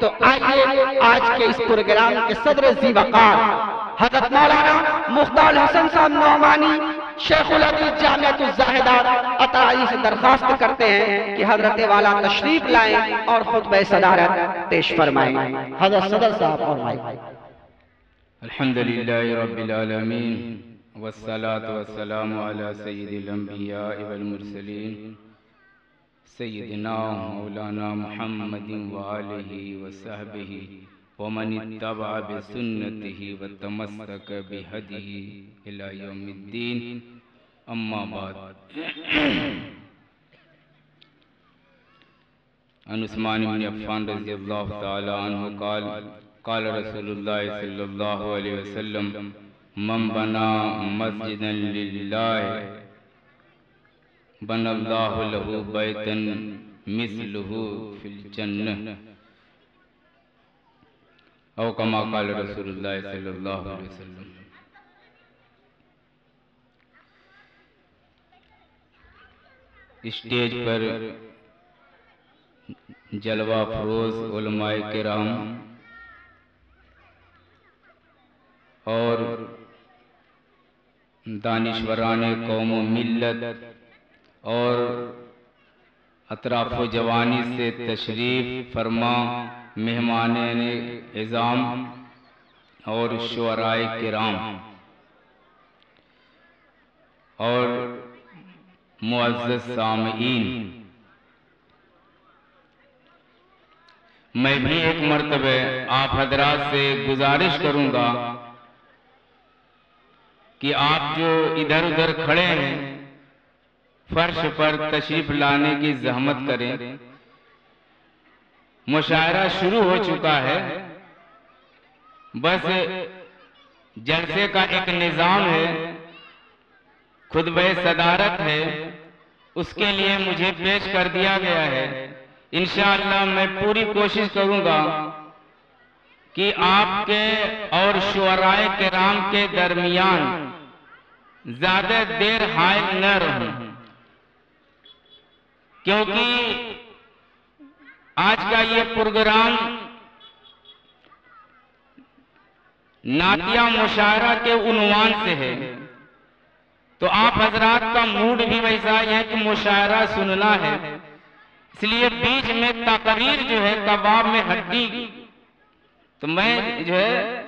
तो आइए आज के इस प्रोग्राम के सदर ज़ीवकार हज़रत मौलाना मुख्तार हसन साहब नौमानी शेखुल हदीस जामिअतुज़ ज़ाहिदात अताई से दरख्वास्त करते हैं कि हजरत वाला तशरीफ लाएं और खुतबे सदारत पेश फरमाएं। हजरत सदर साहब और भाई। अल्हम्दुलिल्लाहि रब्बिल आलमीन वस्सलातु वस्सलामु अला सय्यिदिल अंबिया वल मुरसलीन सय्यिदिना मौलाना मुहम्मदिन व आलिहि व सहबिहि व मन इत्तबअ बिसुन्नतिहि व तमस्सक बिहदिहि इला यौमिद्दीन। अम्मा बाद। अन उस्मान इब्न अफ़्फ़ान रज़ियल्लाहु तआला अन्हु क़ाल रसूलुल्लाह सल्लल्लाहु अलैहि वसल्लम मन बना मस्जिदन लिल्लाह बनल्लाहु लहू बैतन मिस्लुहु फिल जन्नह औ कमा क़ाल रसूलुल्लाह सल्लल्लाहु अलैहि वसल्लम। स्टेज पर जलवा फरोज उलमाए किराम और दानिश्वराने कौम मिल्लत और अतराफ़ जवानी से तशरीफ फरमा मेहमाने इज़ाम और शुअराए किराम और मुअज़्ज़ज़ सामीन, मैं भी एक मर्तबे आप हजरात से गुजारिश करूंगा कि आप जो इधर उधर खड़े हैं फर्श पर तशरीफ लाने की जहमत करें। मुशायरा शुरू हो चुका है, बस जलसे का एक निज़ाम है, खुतबे सदारत है, उसके लिए मुझे पेश कर दिया गया है। इंशाअल्लाह मैं पूरी कोशिश करूंगा कि आपके और शुअराए किराम के दरमियान ज्यादा देर हायल न रहूं, क्योंकि आज का ये प्रोग्राम नातिया मुशायरा के उन्वान से है, तो आप हजरात का मूड भी वैसा ही है कि मुशायरा सुनना है, इसलिए बीच में तकरीर जो है कबाब में हड्डी, तो मैं जो है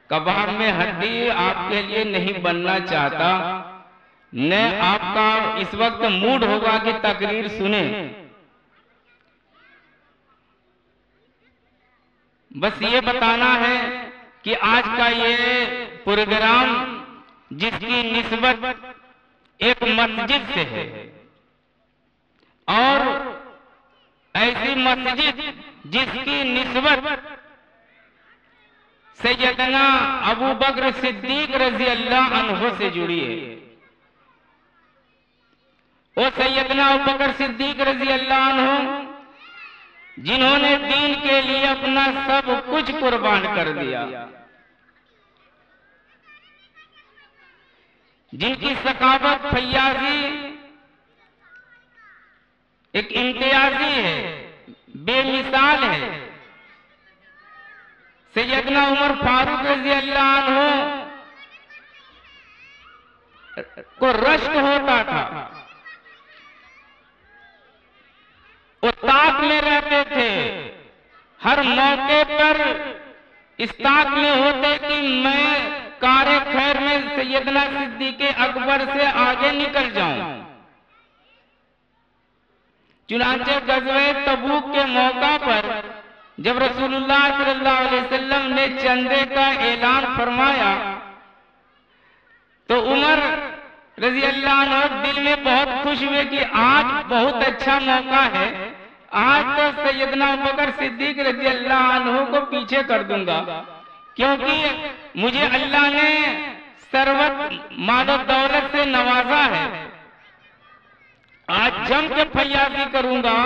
कबाब में हड्डी आपके लिए नहीं बनना चाहता, न आपका इस वक्त मूड होगा कि तकरीर सुने। बस ये बताना है कि आज का ये प्रोग्राम जिसकी निस्बत एक मस्जिद से है और ऐसी मस्जिद जिसकी निस्बत सैयदना अबू बकर सिद्दीक रज़ी अल्लाह अन्हु से जुड़ी है। वो सैयदना अबू बकर सिद्दीक रज़ी अल्लाह अन्हु जिन्होंने दीन के लिए अपना सब कुछ कुर्बान कर दिया, जिनकी सखावत फैयाजी एक इम्तियाजी है, बेमिसाल है। सैयदना उमर फारूक रज़ी अल्लाह अन्हु को रश्क होता था, वो ताक में रहते थे, हर मौके पर इस ताक में होते कि मैं कारे खैर में सैयदना सिद्दीक़ अकबर से आगे निकल जाऊं। चुनांचे गज़वे तबूक के मौका पर जब रसूलुल्लाह सल्लल्लाहु अलैहि वसल्लम ने चंदे का ऐलान फरमाया तो उमर रज़ी अल्लाह अन्हु दिल में बहुत खुश हुए कि आज बहुत अच्छा मौका है, आज तो सैयदना अबू बकर सिद्दीक रज़ी अल्लाह अन्हु को पीछे कर दूंगा, क्योंकि मुझे अल्लाह ने सर्वत मालो दौलत से नवाजा है। आज जम के फैयाजी करूंगा,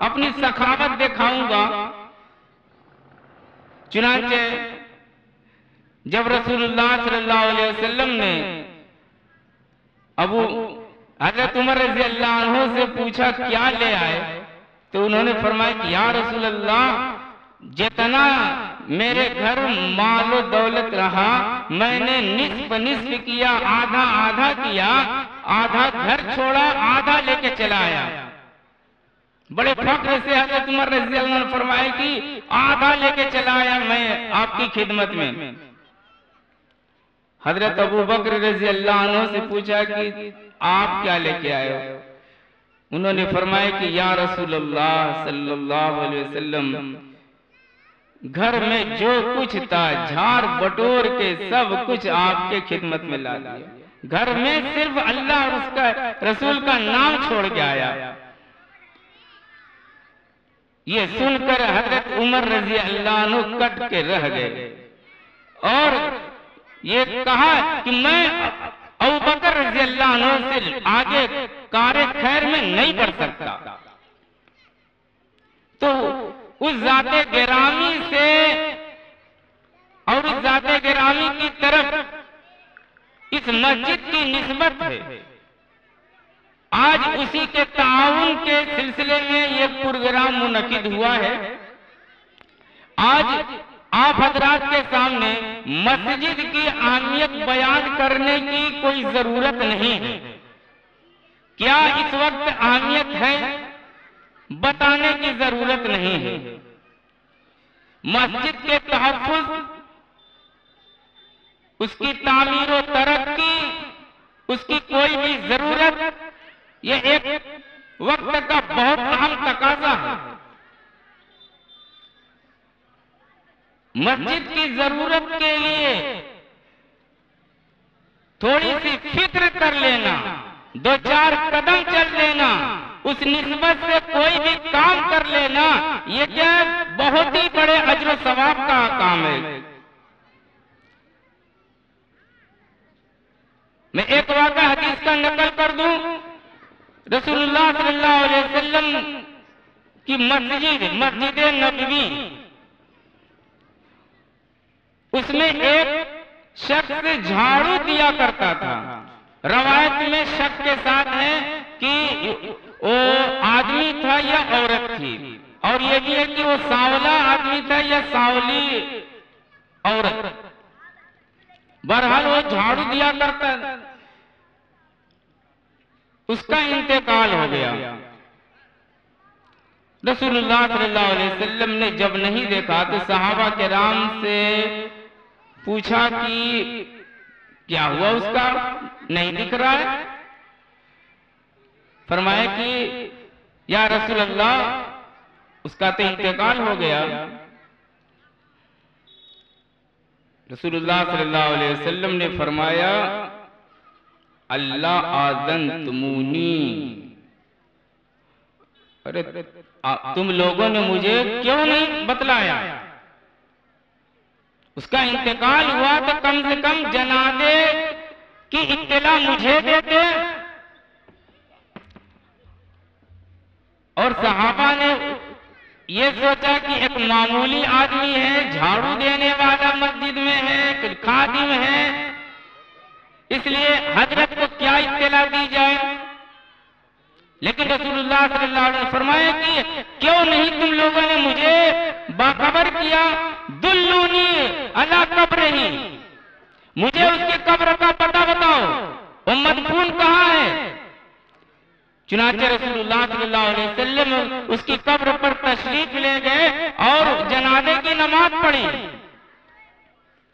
अपनी सखावत दिखाऊंगा। चुनांचे जब रसूलुल्लाह सल्लल्लाहु अलैहि वसल्लम ने अबू हजरत उमर रज़ी अल्लाह अन्हु से पूछा क्या ले आए, तो उन्होंने फरमाया कि या रसूल अल्लाह जितना मेरे घर मालो दौलत रहा मैंने निस्फ निस्फ किया, आधा आधा किया, आधा घर छोड़ा, आधा लेके चला आया। बड़े फख्र से हजरत उमर रज़ी अल्लाह ने फरमाया कि आधा लेके चला आया मैं आपकी खिदमत में। हजरत अबू बकर रज़ी अल्लाह अन्हु से पूछा कि आप क्या लेके आए हो? उन्होंने फरमाया कि या रसूलल्लाह सल्लल्लाहु अलैहि वसल्लम, घर में जो कुछ था झाड़ बटोर के सब कुछ आपके खिदमत में ला दिया। घर में सिर्फ अल्लाह और उसका रसूल का नाम छोड़ के आया। ये सुनकर हजरत उमर रज़ी अल्लाह अन्हु कट के रह गए और ये कहा कि मैं अबू बकर रज़ी अल्लाह अन्हु से आगे कार्य खैर में नहीं कर सकता। तो उस ज़ाते गिरामी से और उस ज़ाते गिरामी की तरफ इस मस्जिद की निस्बत है। आज उसी के ताउन के सिलसिले में ये प्रोग्राम मुनक्किद हुआ है। आज आप हजरात के सामने मस्जिद की अहमियत बयान करने की कोई जरूरत नहीं है। क्या इस वक्त अहमियत है? बताने की जरूरत नहीं है। मस्जिद के तहफ़्फ़ुज़, उसकी तामीर और तरक्की, उसकी कोई भी जरूरत, ये एक वक्त का बहुत अहम तकाजा है। मस्जिद की जरूरत के लिए थोड़ी सी फिक्र कर लेना, दो चार कदम चल लेना, उस निस्बत से कोई भी काम कर लेना, ये क्या बहुत ही बड़े अज्र सवाब का काम है। मैं एक वाक़या हदीस का नकल कर दूं। रसूलुल्लाह सल्लल्लाहु अलैहि वसल्लम की मस्जिद नबवी, उसमें एक शख्स झाड़ू दिया करता था। रवायत में शक के साथ है कि वो आदमी था या औरत थी, और ये भी है कि वो सांवला आदमी था या सांवली औरत। बहरहाल वो झाड़ू दिया करता, उसका इंतकाल हो गया। रसूलुल्लाह सल्लल्लाहु अलैहि वसल्लम ने जब नहीं देखा तो सहाबा किराम से पूछा कि क्या हुआ, उसका नहीं दिख रहा है? फरमाया कि या रसूल अल्लाह, उसका तो इंतकाल हो गया। रसूलुल्लाह सल्लल्लाहु अलैहि वसल्लम ने फरमाया अल्लाह आज़न तुमूनी, अरे तुम लोगों ने मुझे क्यों नहीं बतलाया? उसका इंतकाल हुआ तो कम से कम जनाजे की इत्तला मुझे देते। और सहाबा ने ये सोचा कि एक मामूली आदमी है, झाड़ू देने वाला मस्जिद में है, खादिम है, इसलिए हजरत को क्या इत्तला दी जाए। लेकिन रसूलुल्लाह सल्लल्लाहु अलैहि वसल्लम फरमाया कि क्यों नहीं तुम लोगों ने मुझे बाखबर किया, दुल्लूनी अला कब्रिही, मुझे उसकी कब्र का पता बताओ, वो मदफून कहाँ है। चुनांचे रसूलुल्लाह सल्लल्लाहु अलैहि वसल्लम उसकी कब्र पर तशरीफ ले गए और जनाजे की नमाज पढ़ी।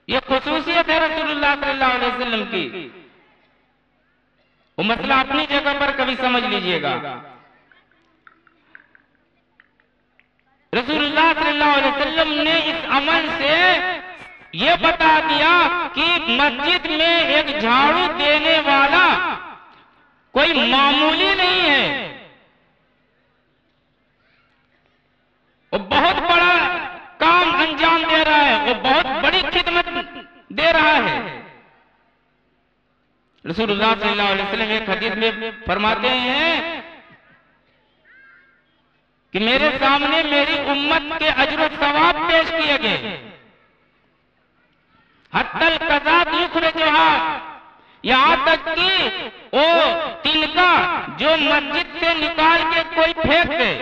ये खुसूसियत है रसूलुल्लाह सल्लल्लाहु अलैहि वसल्लम की। वो मसला अपनी जगह पर कभी समझ लीजिएगा। रसूलुल्लाह सल्लल्लाहु अलैहि वसल्लम ने इस अमल से ये बता दिया कि मस्जिद में एक झाड़ू देने वाला कोई मामूली नहीं है, वो बहुत बड़ा काम अंजाम दे रहा है, वो बहुत बड़ी खिदमत दे रहा है। रसूलुल्लाह सल्लल्लाहु अलैहि वसल्लम एक हदीस में फरमाते हैं कि मेरे सामने मेरी उम्मत के अजर सवाब पेश किए गए। हत्तल कज़ात युखरजुहा, यहां तक कि वो तिनका जो मस्जिद से निकाल के कोई फेंक दे,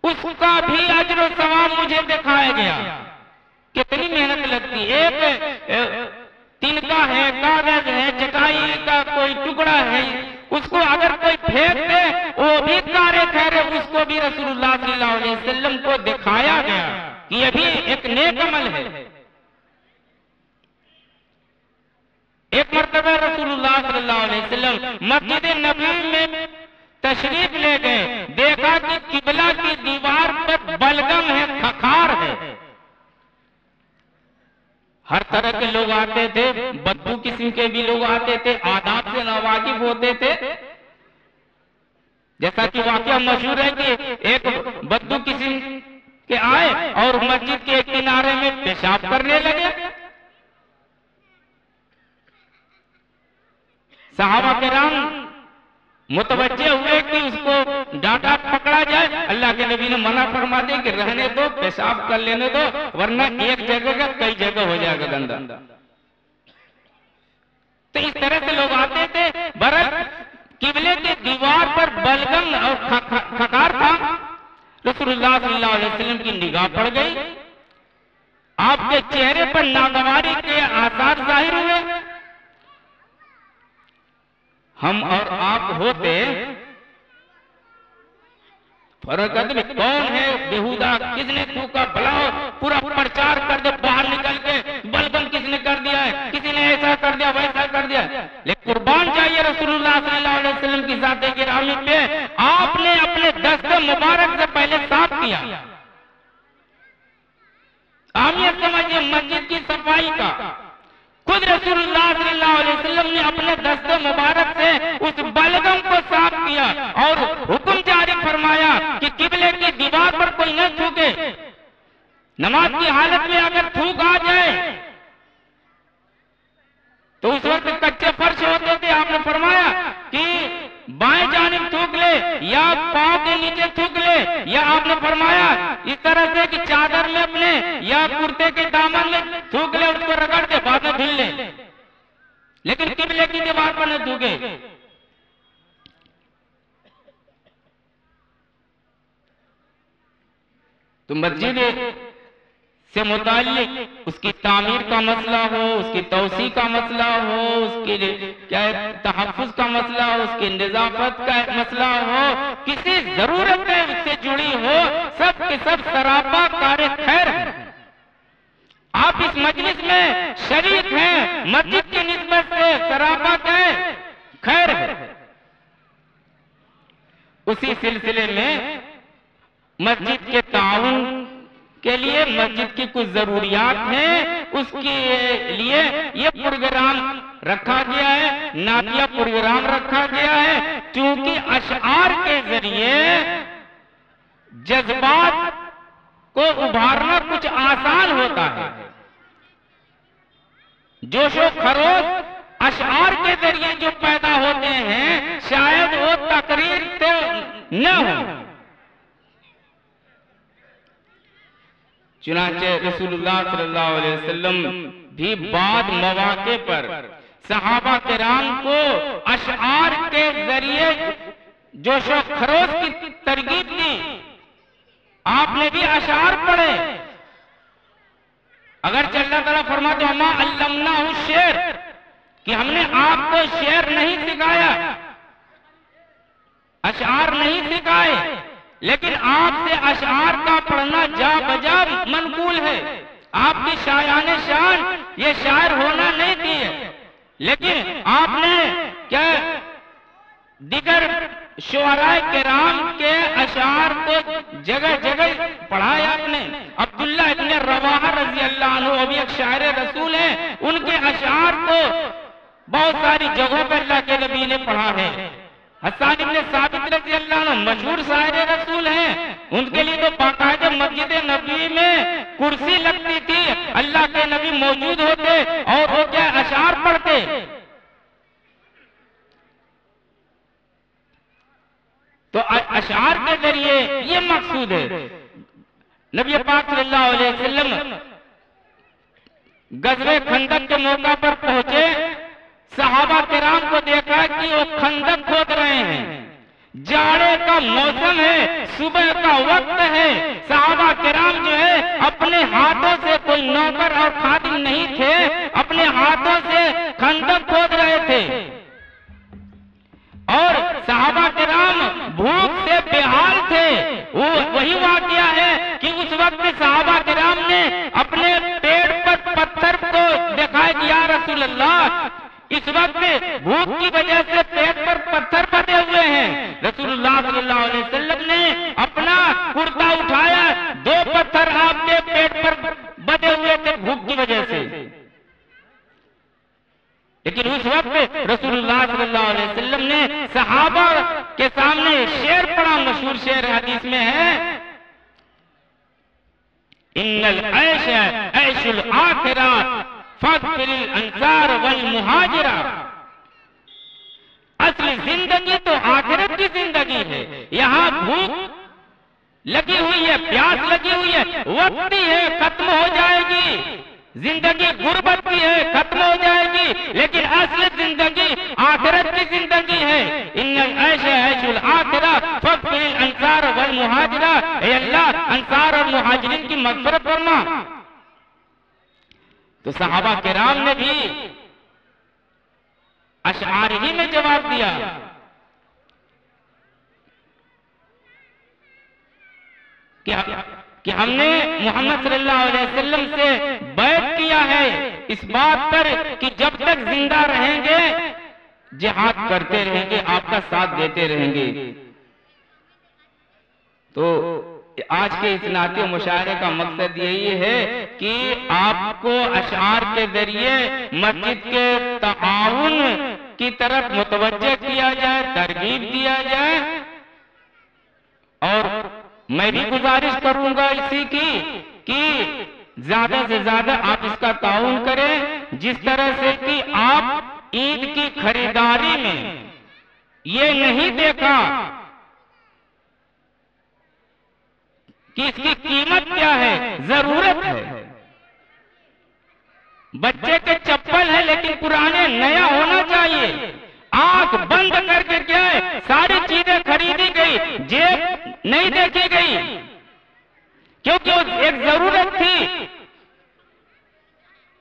उसका भी अजर और सवाब मुझे दिखाया गया। कितनी मेहनत लगती, एक तिनका है, कागज है, चटाई का कोई टुकड़ा है, उसको अगर कोई फेंक दे वो भी कारे खैरे, उसको भी रसूलुल्लाह सल्लल्लाहु अलैहि वसल्लम को दिखाया गया कि ये भी एक नेक अमल है। एक मर्तबा रसूलुल्लाह सल्लल्लाहु अलैहि वसल्लम मस्जिद नबवी में तशरीफ ले गए, देखा कि किबला की दीवार पर बलगम है, खखार है। हर तरह के लोग आते थे, बदबू किस्म के भी लोग आते थे, आदाब से नावाकिफ होते थे। जैसा कि वाकया मशहूर है कि एक बदबू किस्म के आए और मस्जिद के एक किनारे में पेशाब करने लगे। सहाबा किराम मुतवज्जे हुए कि उसको डांटा पकड़ा जाए। अल्लाह के नबी ने मना फरमा दिया कि रहने दो, पेशाब कर लेने दो, वरना एक जगह का कई जगह हो जाएगा गंदा। तो इस तरह से लोग आते थे। बरत किबले के दीवार पर बलगम और खकार था। रसूलुल्लाह सल्लल्लाहु अलैहि वसल्लम की निगाह पड़ गई, आपके चेहरे पर नागवारी के आसार जाहिर हुए। हम और आप होते फर्क आदमी कौन है बेहुदा, किसने थूका, बुलाओ, पूरा प्रचार कर दे बाहर निकल के, बलगम किसने कर दिया है, किसी ने ऐसा कर दिया, वैसा कर दिया। लेकिन कुर्बान चाहिए रसूलुल्लाह सल्लल्लाहु अलैहि वसल्लम की ज़ात गिरामी पे आपने अपने दस्ते मुबारक से पहले साफ किया। अहमियत समझिए मस्जिद की सफाई का। खुद रसूलुल्लाह सल्लल्लाहु अलैहि वसल्लम ने अपने दस्ते मुबारक से उस बलगम को साफ किया और हुक्म जारी फरमाया कि किबले की दीवार पर कोई न थूके। नमाज की हालत में अगर थूक आ जाए तो उस वक्त कच्चे फर्श होते थे, आपने फरमाया कि बाएं जानिब थूक ले या पांव के नीचे थूक ले, या आपने फरमाया इस तरह से कि चादर में अपने या कुर्ते के दामन में थूक ले, उसको रगड़ दे, बाद में धुल ले, लेकिन किबले की दीवार पर न थूके। तो मस्जिद से मुताल्लिक उसकी तामीर का मसला हो, उसकी तौसी का मसला हो, उसकी क्या तहफ़्फ़ुज़ का मसला हो, उसकी निज़ाफ़त का मसला हो, किसी जरूरत है उससे जुड़ी हो, सब के सब सरापा कार्य खैर है। आप इस मजलिस में शरीक हैं, मस्जिद की निस्बत से सरापा खैर है। उसी सिलसिले में मस्जिद के ताउन के लिए मस्जिद की कुछ जरूरियात हैं, उसके लिए ये प्रोग्राम रखा गया है, नातिया प्रोग्राम रखा गया है, क्योंकि अशआर के जरिए जज्बात को उभारना कुछ आसान होता है। जोशो खरोश अशआर के जरिए जो पैदा होते हैं शायद वो तकरीर से न हो। चुनांचे रसूलुल्लाह सल्लल्लाहु अलैहि वसल्लम भी बाद मौके पर सहाबा किराम को अशआर के जरिए जोशो खरोश की तरगीब दी। आपने भी अशआर पढ़े। अगर अल्लाह ताला फरमाते हमा अल्लमनाहु शेर, कि हमने आपको शेर नहीं सिखाया, अशआर नहीं सिखाए, लेकिन आपसे अशआर का पढ़ना जा बजा मनकूल है। आपकी शायाने शान ये शायर होना नहीं थी, लेकिन आपने क्या दिगर शुअराए किराम के अशआर को जगह जगह पढ़ाया आपने। अब्दुल्लाह इब्न रवाहा रज़ी अल्लाह अन्हु अभी एक शायर रसूल हैं, उनके अशआर को बहुत सारी जगहों पर अल्लाह के नबी ने पढ़ा है। हसन इब्न साबित रज़ी अल्लाह अन्हु मशहूर शायर रसूल हैं, उनके लिए तो बाकायदा मस्जिद नबी में कुर्सी लगती थी, अल्लाह के नबी मौजूद होते और वो क्या अशआर पढ़ते। तो अशआर के जरिए ये मकसूद है। नबी पाक सल्लल्लाहु अलैहि वसल्लम गज़वे खंदक के मौका पर पहुंचे, सहाबा किराम को देखा कि वो खंदक खोद रहे हैं, जाड़े का मौसम है, सुबह का वक्त है। सहाबा किराम जो है अपने हाथों से, कोई नौकर और खादिम नहीं थे, अपने हाथों से खंदक खोद रहे थे। और सहाबा किराम भूख से बेहाल थे। वो वही वाकया है कि उस वक्त सहाबा किराम ने अपने पेट पर पत्थर को दिखाया कि या रसूल अल्लाह, इस वक्त भूख की वजह से पेट पर पत्थर बंधे हुए हैं। रसूलुल्लाह सल्लल्लाहु अलैहि वसल्लम ने अपना कुर्ता उठाया, 2 पत्थर आपके पेट पर बंधे हुए थे भूख की वजह से। लेकिन उस वक्त रसूलुल्लाह सल्लल्लाहु अलैहि वसल्लम ने सहाबा के सामने शेर पढ़ा, मशहूर शेर हदीस में है, इन्नल ऐश ऐशुल आखिरा फग़फिरिल अंसार वल मुहाजिरा। असली जिंदगी तो आखिरत की जिंदगी है। यहाँ भूख लगी हुई है, प्यास लगी हुई है, वक्त ही है, खत्म हो जाएगी। जिंदगी गुर्बत की है, खत्म हो जाएगी। लेकिन असली जिंदगी आखिरत की जिंदगी है। इन्नल ऐश ऐशुल आखिरा फग़फिरिल अंसार वल मुहाजिरा। ए अल्लाह, अंसार और मुहाजिरीन की मग़फ़िरत फरमा। तो सहाबा किराम ने भी अशआर ही में जवाब दिया कि हमने मोहम्मद सल्लल्लाहु अलैहि वसल्लम से बैत किया है इस बात पर कि जब तक जिंदा रहेंगे जिहाद करते रहेंगे, आपका साथ देते रहेंगे। तो आज के इस नाते मुशायरे का मकसद यही है कि आपको अशआर के जरिए मस्जिद के तआवुन की तरफ मुतवज्जह किया जाए, तरगीब दिया जाए। और मैं भी गुजारिश करूंगा इसी की कि ज्यादा से ज्यादा आप इसका ताउन करें, जिस तरह से कि आप ईद की खरीदारी में ये नहीं देखा कि इसकी कीमत क्या है, जरूरत है। बच्चे के चप्पल है लेकिन पुराने नया होना चाहिए। आंख बंद करके क्या है, सारी चीजें खरीदी गई, जेब नहीं देखी गई, क्योंकि एक जरूरत थी।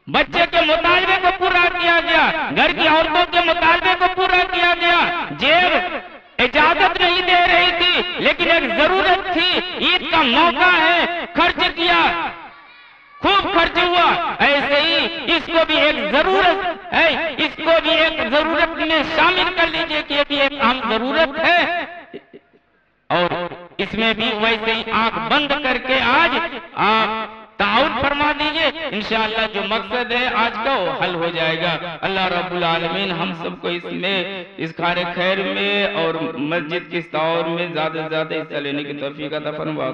बच्चे के मुतालबे को पूरा किया गया, घर की औरतों के मुतालबे को पूरा किया गया। जेब इजाजत नहीं दे रही थी लेकिन एक जरूरत थी, ईद का मौका है, खर्च किया, खूब खर्च हुआ। ऐसे ही इसको भी एक जरूरत है, इसको भी एक जरूरत में शामिल कर लीजिए कि ये भी एक अहम जरूरत है। और इसमें भी वैसे ही आंख बंद करके आज आप ताउन फरमा दीजिए। इंशाअल्लाह जो मकसद है आज का वो हल हो जाएगा। अल्लाह रब्बुल आलमीन हम सबको इसमें, इस खारे खैर में और मस्जिद की इस्तार में ज्यादा से ज्यादा हिस्सा लेने की तौफीक अता फरमाए।